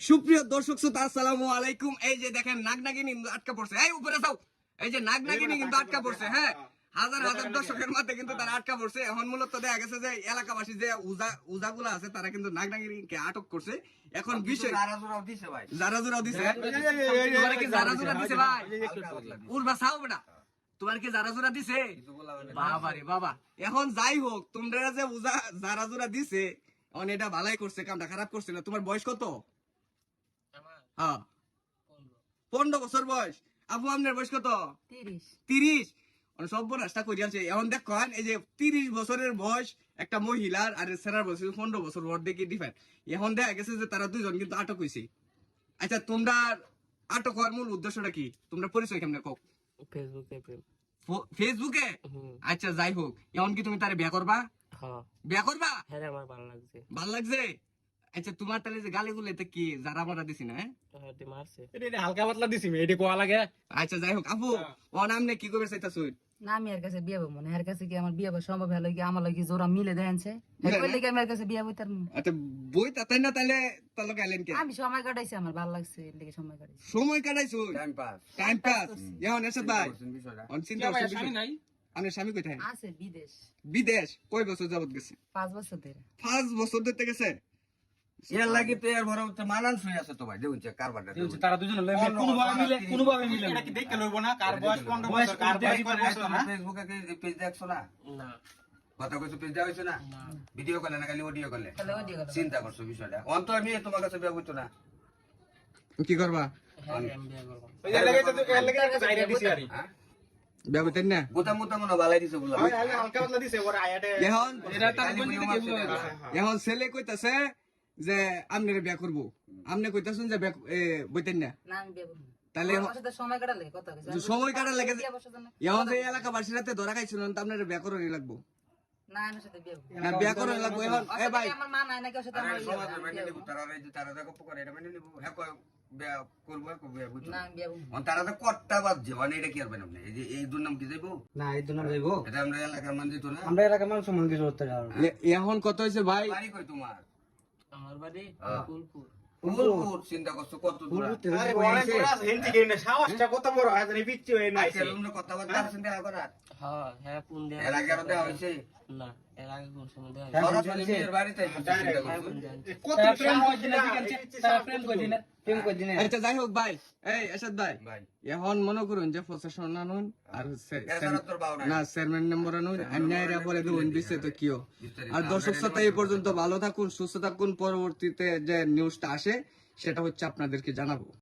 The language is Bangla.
সুপ্রিয় দর্শক শ্রোতা আসসালামু আলাইকুম। এই যে দেখেন নাগনাগিনী কিন্তু আটকা পড়ছে, এই উপরে যাও। এই যে নাগনাগিনী কিন্তু আটকা পড়ছে, হ্যাঁ, হাজার হাজার দর্শকের মধ্যে কিন্তু তারা আটকা পড়ছে। এখন মূলত দেখা গেছে যে এলাকাবাসী যে উজাগুলা আছে তারা কিন্তু নাগনাগিনীকে আটক করছে। এখন বিষয় যারা জোড়াও দিছে ভাই, তোমার কি যারা জোড়া দিছে ভাই? উড়বা চাও বেটা, তোমার কি যারা জোড়া দিছে? বাবা রে বাবা। এখন যাই হোক, তোমরা যে যারা জোড়া দিছে এখন এটা ভালাই করছে, কামটা খারাপ করছে না। তোমার বয়স কত? 15 বছর বয়স। আপু আপনার বয়স কত? 30। সব রাস্তা করিয়াছে। এখন দেখেন এই যে 30 বছরের বয়স একটা মহিলার আর সেরার বয়স 15 বছর, ওর দেখি ডিফারেন্ট। এখন দেখা গেছে যে তারা দুজন কিন্তু আটক হয়েছে। আচ্ছা, তোমরা আটক হওয়ার মূল উদ্দেশ্যটা কি? তোমরা পরিচয় কেমনে কক? ফেসবুকে? আচ্ছা যাই হোক, এখন কি তুমি তারে বিয়া করবা? বিয়া করবা? হ্যাঁ, আমার ভালো লাগছে। ভালো লাগছে? আচ্ছা, তোমার তাহলে যে গালি গুলো কি যারা মারা দিছি না? মারছে এটা হালকা পাতলা দিছি এটি কোয়া লাগে। আচ্ছা যাই হোক, আপু ও নাম নে কি করবে চাইতাছুন? না আমি এর কাছে বিয়ে বলবো না, এর কাছে কি আমার বিয়ে হওয়া সম্ভব হলো কি? আমার লাগে জোড়া মিলে দেনছে কি আমি এর কাছে বিয়ে বইতার আচ্ছা বই তাই না, তাহলে তাহলে গেলেন কে? আমি সময় কাটাইছি, আমার ভালো লাগছে এর লাগে সময় কাটাইছি। সময় কাটাইছো? Time pass. এখন এসে ভাই অন চিন্তা করছেন স্বামী নাই? আপনার স্বামী কোথায়? আছে বিদেশ। বিদেশ? কয় বছর যাবত গেছে? 5 বছর ধরে। 5 বছর ধরে গেছে। এর লাগি তো এর বড় মানান শুয়ে আছে তো ভাই, দেখুন কারবারটা তারা দুজন কোনোভাবে মিলে এটা কি দেখতে লইব না? কার বয়স 15 বছর, কার বয়স 5 বছর না? ফেসবুকে কি পেজ দেখছো না? না কথা কইছো, পেজ দেওয়া হইছে না? ভিডিও করলে না খালি অডিও করলে? তাহলে ওই দিয়ে গেল। চিন্তা করছো বিষয়টা। অন্ত আমি তোমার কাছে বিয়ে হইতো না। কি করবা? হ্যাঁ আমি বিয়ে করবো। এর লাগে তো এর লাগে একটা জায়গা দিছি আরি। হ্যাঁ? বিয়া বইতেন না? গোটা মোটা মনে বালাই দিছে বুঝলা। হালকা পাতলা দিছে ওর আয়াতে। এখন এটা তার বোন দিতে কি বলে? এখন ছেলে কইতাছে যে আমনের বিয়া করব, আমনে কইতাছেন যে বইতেন না, না আমি বিয়ে বলবো না। তাহলে আমার সাথে সময় কাটালে কথা কইছে। সময় কাটার লাগে বিয়ে বসার জন্য। এখন যে এলাকাবাসীর হাতে ধরা খাইছিলেন তো আপনার বিয়া করারই লাগবো না আমার সাথে বিয়ে বলবো না? বিয়া করার লাগবো। এখন এ ভাই আমার মা নাই নাকি ওর সাথে আমার আরে বিয়ে সমাজ বলবো। মেনে নিব, তারা এই যে তারা দেখো করে এটা মেনে নিব। হ্যাঁ কয় বিয়ে করব, কই বিয়ে হইতো না না। আমি বিয়ে বলবো না। অন তারা তো কট্টা বাজছে, মানে এটা কি করবেন আপনি? এই যে এই দুর নাম কি যাইবো? না এই জন্য যাইবো এটা আমরা এলাকার মান দিত না। আমরা এলাকার মানুষ মন কিছু করতে যাবো এখন কত হয়েছে ভাই? বাড়ি কই তোমার? আমার বাড়ি ফুলপুর। ফুলপুর। চিন্তা করছো কত দূর? আরে অনেক বড় আছে হিন্দি কি না? সাহসটা কত বড় আছে রে, পিচ্ছি হয়ে নাই। আজকে তোমরা কথাবার্তা আছেন দেখা করার? হ্যাঁ হ্যাঁ ফোন দেওয়া এর আগে আরো দেওয়া হয়েছে? না এর আগে কোন সময় দেওয়া হ্যাঁ, সরাসরি নিজের বাড়িতে চিন্তা করছো? কত প্রেম করছে না তারা প্রেম করছে না। প্রেম করে দিনে আচ্ছা যাই হোক ভাই, এই এরশাদ ভাই, ভাই এখন মনে করুন যে প্রশাসন আনুন আর এছাড়া তোর বাবা নাই। না চেয়ারম্যান নম্বর আনুন, অন্যায়রা পরে দেবেন দিচ্ছে তো কিও। আর দর্শক শ্রোতা এই পর্যন্ত ভালো থাকুন, সুস্থ থাকুন। পরবর্তীতে যে নিউজটা আসে সেটা হচ্ছে আপনাদেরকে জানাবো।